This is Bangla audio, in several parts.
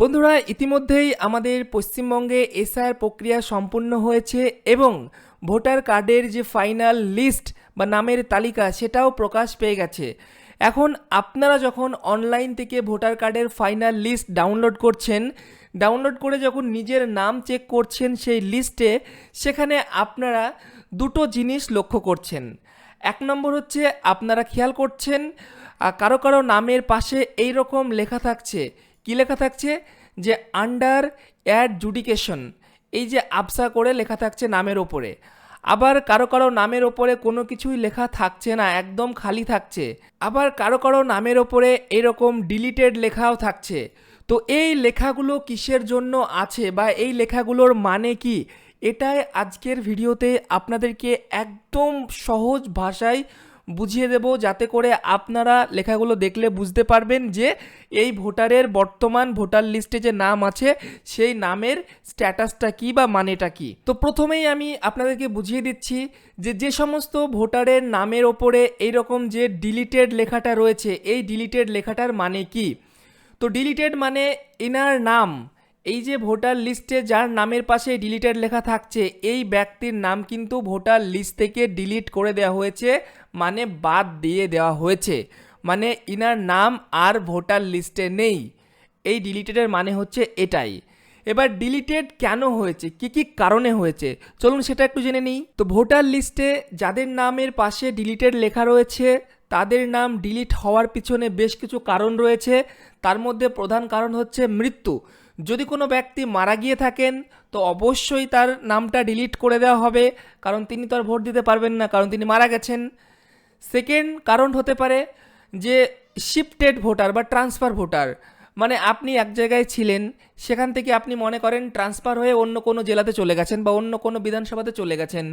বন্ধুরা, ইতিমধ্যেই আমাদের পশ্চিমবঙ্গে এসআইআর প্রক্রিয়া সম্পূর্ণ হয়েছে এবং ভোটার কার্ডের যে ফাইনাল লিস্ট বা নামের তালিকা সেটাও প্রকাশ পেয়ে গেছে। এখন আপনারা যখন অনলাইন থেকে ভোটার কার্ডের ফাইনাল লিস্ট ডাউনলোড করছেন, ডাউনলোড করে যখন নিজের নাম চেক করছেন সেই লিস্টে, সেখানে আপনারা দুটো জিনিস লক্ষ্য করছেন। এক নম্বর হচ্ছে আপনারা খেয়াল করছেন কারো কারো নামের পাশে এই রকম লেখা থাকছে। কি লেখা থাকছে? যে আন্ডার অ্যাডজুডিকেশন, এই যে আবসা করে লেখা থাকছে নামের ওপরে। আবার কারো কারো নামের ওপরে কোনো কিছুই লেখা থাকছে না, একদম খালি থাকছে। আবার কারো কারো নামের ওপরে এরকম ডিলিটেড লেখাও থাকছে। তো এই লেখাগুলো কিসের জন্য আছে বা এই লেখাগুলোর মানে কি, এটাই আজকের ভিডিওতে আপনাদেরকে একদম সহজ ভাষায় বুঝিয়ে দেব, যাতে করে আপনারা লেখাগুলো দেখলে বুঝতে পারবেন যে এই ভোটারের বর্তমান ভোটার লিস্টে যে নাম আছে সেই নামের স্ট্যাটাসটা কি বা মানেটা কি। তো প্রথমেই আমি আপনাদেরকে বুঝিয়ে দিচ্ছি যে যে সমস্ত ভোটারের নামের ওপরে এইরকম যে ডিলিটেড লেখাটা রয়েছে, এই ডিলিটেড লেখাটার মানে কি। তো ডিলিটেড মানে এনার নাম, এই যে ভোটার লিস্টে যার নামের পাশে ডিলিটেড লেখা থাকছে এই ব্যক্তির নাম কিন্তু ভোটার লিস্ট থেকে ডিলিট করে দেওয়া হয়েছে, মানে বাদ দিয়ে দেওয়া হয়েছে, মানে ইনার নাম আর ভোটার লিস্টে নেই। এই ডিলিটেডের মানে হচ্ছে এটাই। এবার ডিলিটেড কেন হয়েছে, কি কি কারণে হয়েছে, চলুন সেটা একটু জেনে নিই। তো ভোটার লিস্টে যাদের নামের পাশে ডিলিটেড লেখা রয়েছে তাদের নাম ডিলিট হওয়ার পিছনে বেশ কিছু কারণ রয়েছে। তার মধ্যে প্রধান কারণ হচ্ছে মৃত্যু। যদি কোনো ব্যক্তি মারা গিয়ে থাকেন তো অবশ্যই তার নামটা ডিলিট করে দেওয়া হবে, কারণ তিনি তো আর ভোট দিতে পারবেন না, কারণ তিনি মারা গেছেন। সেকেন্ড কারণ হতে পারে যে শিফটেড ভোটার বা ট্রান্সফার ভোটার, মানে আপনি এক জায়গায় ছিলেন, সেখান থেকে আপনি মনে করেন ট্রান্সফার হয়ে অন্য কোনো জেলাতে চলে গেছেন বা অন্য কোনো বিধানসভাতে চলে গেছেন।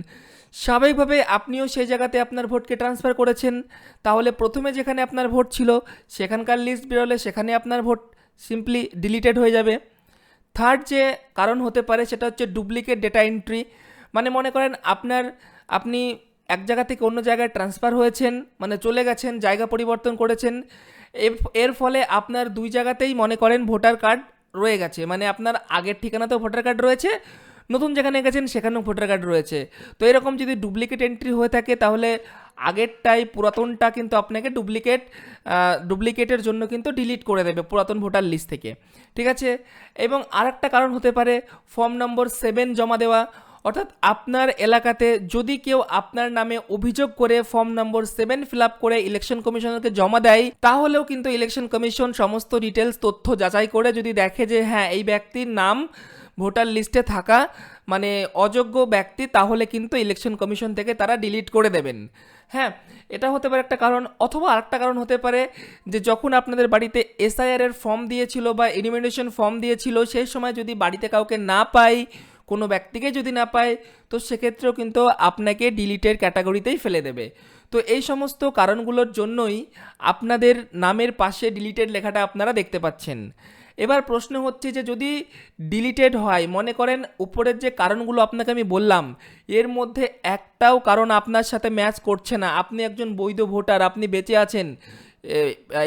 স্বাভাবিকভাবে আপনিও সেই জায়গাতে আপনার ভোটকে ট্রান্সফার করেছেন, তাহলে প্রথমে যেখানে আপনার ভোট ছিল সেখানকার লিস্ট বেরোলে সেখানে আপনার ভোট সিম্পলি ডিলিটেড হয়ে যাবে। থার্ড যে কারণ হতে পারে সেটা হচ্ছে ডুপ্লিকেট ডেটা এন্ট্রি, মানে মনে করেন আপনি এক জায়গা থেকে অন্য জায়গায় ট্রান্সফার হয়েছেন, মানে চলে গেছেন, জায়গা পরিবর্তন করেছেন। এর ফলে আপনার দুই জায়গাতেই মনে করেন ভোটার কার্ড রয়ে গেছে, মানে আপনার আগের ঠিকানাতেও ভোটার কার্ড রয়েছে, নতুন যেখানে গেছেন সেখানেও ভোটার কার্ড রয়েছে। তো এরকম যদি ডুপ্লিকেট এন্ট্রি হয়ে থাকে তাহলে আগেরটাই পুরাতনটা কিন্তু আপনাকে ডুপ্লিকেটের জন্য কিন্তু ডিলিট করে দেবে পুরাতন ভোটার লিস্ট থেকে, ঠিক আছে। এবং আরেকটা কারণ হতে পারে ফর্ম নম্বর 7 জমা দেওয়া, অর্থাৎ আপনার এলাকাতে যদি কেউ আপনার নামে অভিযোগ করে ফর্ম নম্বর 7 ফিল আপ করে ইলেকশন কমিশনারকে জমা দেয়, তাহলেও কিন্তু ইলেকশন কমিশন সমস্ত ডিটেলস তথ্য যাচাই করে যদি দেখে যে হ্যাঁ এই ব্যক্তির নাম ভোটার লিস্টে থাকা মানে অযোগ্য ব্যক্তি, তাহলে কিন্তু ইলেকশন কমিশন থেকে তারা ডিলিট করে দেবেন। হ্যাঁ, এটা হতে পারে একটা কারণ। অথবা আরেকটা কারণ হতে পারে যে যখন আপনাদের বাড়িতে এসআইআর এর ফর্ম দিয়েছিল বা এনিমিনেশন ফর্ম দিয়েছিল সেই সময় যদি বাড়িতে কাউকে না পাই, কোনো ব্যক্তিকে যদি না পায়, তো সেক্ষেত্রেও কিন্তু আপনাকে ডিলিটের ক্যাটাগরিতেই ফেলে দেবে। তো এই সমস্ত কারণগুলোর জন্যই আপনাদের নামের পাশে ডিলিটেড লেখাটা আপনারা দেখতে পাচ্ছেন। এবার প্রশ্ন হচ্ছে যে যদি ডিলিটেড হয়, মনে করেন উপরের যে কারণগুলো আপনাকে আমি বললাম এর মধ্যে একটাও কারণ আপনার সাথে ম্যাচ করছে না, আপনি একজন বৈধ ভোটার, আপনি বেঁচে আছেন,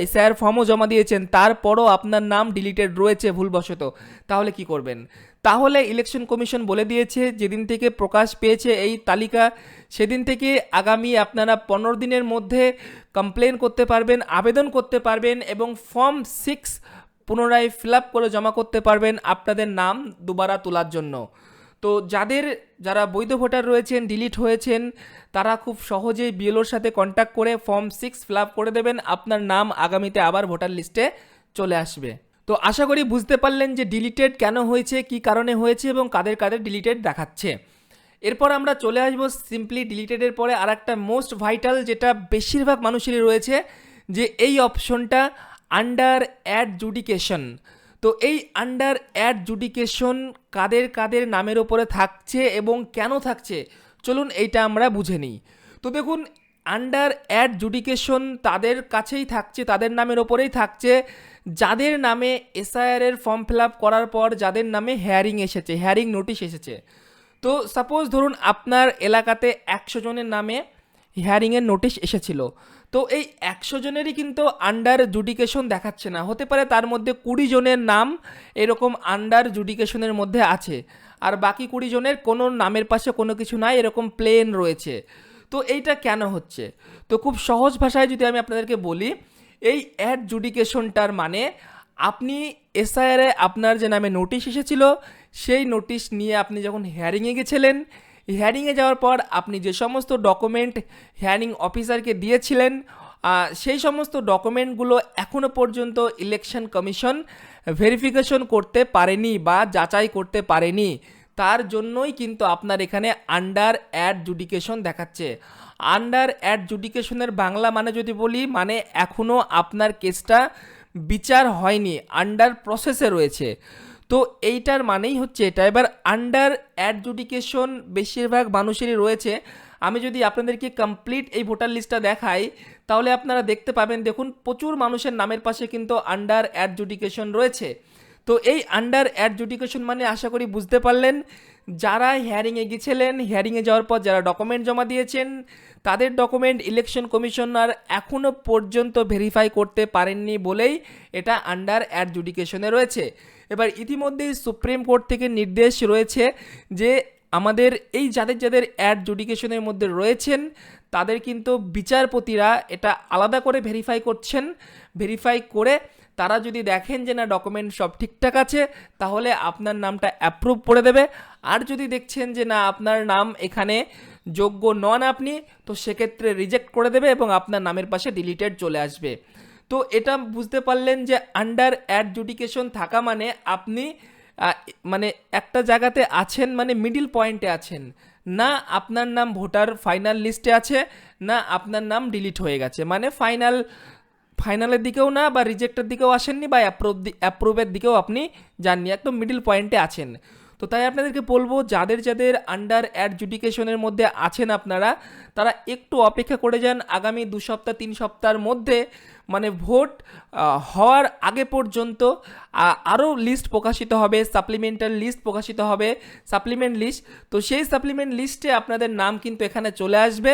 এসআইআর ফর্মও জমা দিয়েছেন, তারপরও আপনার নাম ডিলিটেড রয়েছে ভুলবশত, তাহলে কি করবেন? তাহলে ইলেকশন কমিশন বলে দিয়েছে যেদিন থেকে প্রকাশ পেয়েছে এই তালিকা সেদিন থেকে আগামী আপনারা 15 দিনের মধ্যে কমপ্লেন করতে পারবেন, আবেদন করতে পারবেন এবং ফর্ম 6 পুনরায় ফিল আপ করে জমা করতে পারবেন আপনাদের নাম দুবারা তোলার জন্য। তো যারা বৈধ ভোটার রয়েছেন, ডিলিট হয়েছেন, তারা খুব সহজেই বিএলওর সাথে কন্ট্যাক্ট করে ফর্ম 6 ফিল আপ করে দেবেন, আপনার নাম আগামীতে আবার ভোটার লিস্টে চলে আসবে। তো আশা করি বুঝতে পারলেন যে ডিলিটেড কেন হয়েছে, কি কারণে হয়েছে এবং কাদের কাদের ডিলিটেড দেখাচ্ছে। এরপর আমরা চলে আসবো সিম্পলি ডিলিটেডের পরে আর একটা মোস্ট ভাইটাল, যেটা বেশিরভাগ মানুষেরই রয়েছে, যে এই অপশনটা আন্ডার অ্যাডজুডিকেশন। তো এই আন্ডার অ্যাডজুডিকেশন কাদের কাদের নামের ওপরে থাকছে এবং কেন থাকছে, চলুন এইটা আমরা বুঝে নিই। তো দেখুন, আন্ডার অ্যাডজুডিকেশন তাদের কাছেই থাকছে, তাদের নামের ওপরেই থাকছে যাদের নামে এসআইআর এর ফর্ম ফিল আপ করার পর যাদের নামে হেয়ারিং নোটিশ এসেছে। তো সাপোজ ধরুন আপনার এলাকাতে 100 জনের নামে হিয়ারিংয়ের নোটিশ এসেছিল। তো এই 100 জনেরই কিন্তু আন্ডার জুডিকেশন দেখাচ্ছে না, হতে পারে তার মধ্যে 20 জনের নাম এরকম আন্ডার জুডিকেশনের মধ্যে আছে, আর বাকি 20 জনের কোনো নামের পাশে কোনো কিছু নাই, এরকম প্লেন রয়েছে। তো এইটা কেন হচ্ছে? তো খুব সহজ ভাষায় যদি আমি আপনাদেরকে বলি, এই অ্যাডজুডিকেশনটার মানে আপনি এসআইআরে আপনার যে নামে নোটিশ এসেছিল, সেই নোটিশ নিয়ে আপনি যখন হিয়ারিংয়ে গেছিলেন, হিয়ারিংয়ে যাওয়ার পর আপনি যে সমস্ত ডকুমেন্ট হিয়ারিং অফিসারকে দিয়েছিলেন, সেই সমস্ত ডকুমেন্টগুলো এখনও পর্যন্ত ইলেকশন কমিশন ভেরিফিকেশন করতে পারেনি বা যাচাই করতে পারেনি। তার জন্যই কিন্তু আপনার এখানে আন্ডার অ্যাডজুডিকেশন দেখাচ্ছে। আন্ডার অ্যাডজুডিকেশনের বাংলা মানে যদি বলি, মানে এখনও আপনার কেসটা বিচার হয়নি, আন্ডার প্রসেসে রয়েছে। তো এইটার মানেই হচ্ছে এটা। এবার আন্ডার অ্যাডজুডিকেশন বেশিরভাগ মানুষেরই রয়েছে। আমি যদি আপনাদেরকে কমপ্লিট এই ভোটার লিস্টটা দেখাই, তাহলে আপনারা দেখতে পাবেন, দেখুন প্রচুর মানুষের নামের পাশে কিন্তু আন্ডার অ্যাডজুডিকেশন রয়েছে। তো এই আন্ডার অ্যাডজুডিকেশন মানে আশা করি বুঝতে পারলেন, যারা হিয়ারিংয়ে গেছিলেন, হিয়ারিংয়ে যাওয়ার পর যারা ডকুমেন্ট জমা দিয়েছেন, তাদের ডকুমেন্ট ইলেকশন কমিশনার এখনও পর্যন্ত ভেরিফাই করতে পারেননি বলেই এটা আন্ডার অ্যাডজুডিকেশনে রয়েছে। এবার ইতিমধ্যেই সুপ্রিম কোর্ট থেকে নির্দেশ রয়েছে যে আমাদের এই যাদের যাদের অ্যাডজুডিকেশনের মধ্যে রয়েছেন, তাদের কিন্তু বিচারপতিরা এটা আলাদা করে ভেরিফাই করছেন। ভেরিফাই করে তারা যদি দেখেন যে না ডকুমেন্ট সব ঠিকঠাক আছে, তাহলে আপনার নামটা অ্যাপ্রুভ করে দেবে। আর যদি দেখছেন যে না আপনার নাম এখানে যোগ্য নন আপনি, তো সেক্ষেত্রে রিজেক্ট করে দেবে এবং আপনার নামের পাশে ডিলিটেড চলে আসবে। তো এটা বুঝতে পারলেন যে আন্ডার অ্যাডজুডিকেশন থাকা মানে আপনি মানে একটা জায়গাতে আছেন, মানে মিডিল পয়েন্টে আছেন, না আপনার নাম ভোটার ফাইনাল লিস্টে আছে, না আপনার নাম ডিলিট হয়ে গেছে, মানে ফাইনালের দিকেও না বা রিজেক্টের দিকেও আসেননি বা অ্যাপ্রুভের দিকেও আপনি যাননি, একদম মিডিল পয়েন্টে আছেন। তো তাই আপনাদেরকে বলবো, যাদের যাদের আন্ডার অ্যাডজুডিকেশনের মধ্যে আছেন আপনারা, তারা একটু অপেক্ষা করে যান। আগামী 2 সপ্তাহ 3 সপ্তাহের মধ্যে, মানে ভোট হওয়ার আগে পর্যন্ত আরও লিস্ট প্রকাশিত হবে, সাপ্লিমেন্টাল লিস্ট প্রকাশিত হবে, সাপ্লিমেন্ট লিস্ট। তো সেই সাপ্লিমেন্ট লিস্টে আপনাদের নাম কিন্তু এখানে চলে আসবে।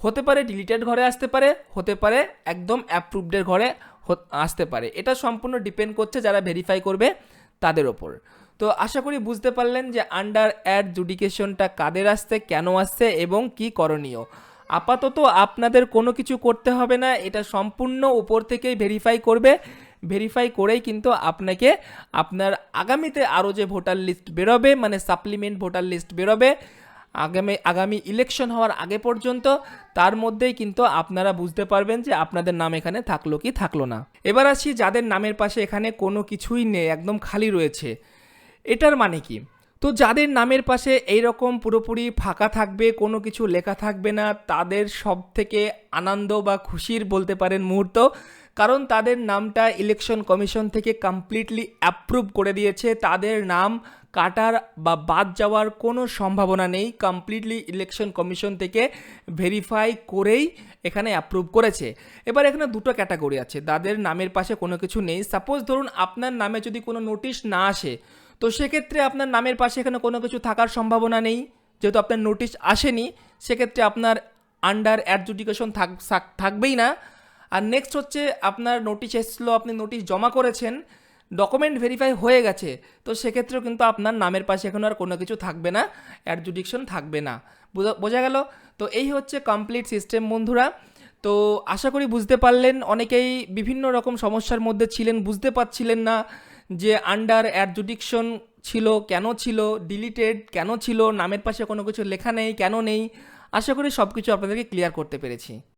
হতে পারে ডিলিটেড ঘরে আসতে পারে, হতে পারে একদম অ্যাপ্রুভডের ঘরে আসতে পারে। এটা সম্পূর্ণ ডিপেন্ড করছে যারা ভেরিফাই করবে তাদের ওপর। তো আশা করি বুঝতে পারলেন যে আন্ডার অ্যাডজুডিকেশনটা কাদের আসছে, কেন আসছে এবং কি করণীয়। আপাতত আপনাদের কোনো কিছু করতে হবে না, এটা সম্পূর্ণ উপর থেকেই ভেরিফাই করবে। ভেরিফাই করেই কিন্তু আপনাকে আপনার আগামীতে আরও যে ভোটার লিস্ট বেরোবে, মানে সাপ্লিমেন্ট ভোটার লিস্ট বেরোবে আগামী ইলেকশন হওয়ার আগে পর্যন্ত, তার মধ্যেই কিন্তু আপনারা বুঝতে পারবেন যে আপনাদের নাম এখানে থাকলো কি থাকলো না। এবার আসি যাদের নামের পাশে এখানে কোনো কিছুই নেই, একদম খালি রয়েছে, এটার মানে কি? তো যাদের নামের পাশে এইরকম পুরোপুরি ফাঁকা থাকবে, কোনো কিছু লেখা থাকবে না, তাদের সব থেকে আনন্দ বা খুশির বলতে পারেন মুহূর্ত, কারণ তাদের নামটা ইলেকশন কমিশন থেকে কমপ্লিটলি অ্যাপ্রুভ করে দিয়েছে। তাদের নাম কাটার বা বাদ যাওয়ার কোনো সম্ভাবনা নেই, কমপ্লিটলি ইলেকশন কমিশন থেকে ভেরিফাই করেই এখানে অ্যাপ্রুভ করেছে। এবার এখানে দুটো ক্যাটাগরি আছে, তাদের নামের পাশে কোনো কিছু নেই। সাপোজ ধরুন আপনার নামে যদি কোনো নোটিশ না আসে, তো সেক্ষেত্রে আপনার নামের পাশে এখানে কোনো কিছু থাকার সম্ভাবনা নেই, যেহেতু আপনার নোটিশ আসেনি, সেক্ষেত্রে আপনার আন্ডার অ্যাডজুডিকেশন থাকবেই না। আর নেক্সট হচ্ছে আপনার নোটিশ এসেছিলো, আপনি নোটিশ জমা করেছেন, ডকুমেন্ট ভেরিফাই হয়ে গেছে, তো সেক্ষেত্রেও কিন্তু আপনার নামের পাশে এখন আর কোনো কিছু থাকবে না, অ্যাডজুডিকেশন থাকবে না। বোঝা গেল? তো এই হচ্ছে কমপ্লিট সিস্টেম বন্ধুরা। তো আশা করি বুঝতে পারলেন। অনেকেই বিভিন্ন রকম সমস্যার মধ্যে ছিলেন, বুঝতে পারছিলেন না যে আন্ডার অ্যাডজুডিকশন ছিল কেন ছিল, ডিলিটেড কেন ছিল, নামের পাশে কোনো কিছু লেখা নেই কেন নেই। আশা করি সব কিছু আপনাদেরকে ক্লিয়ার করতে পেরেছি।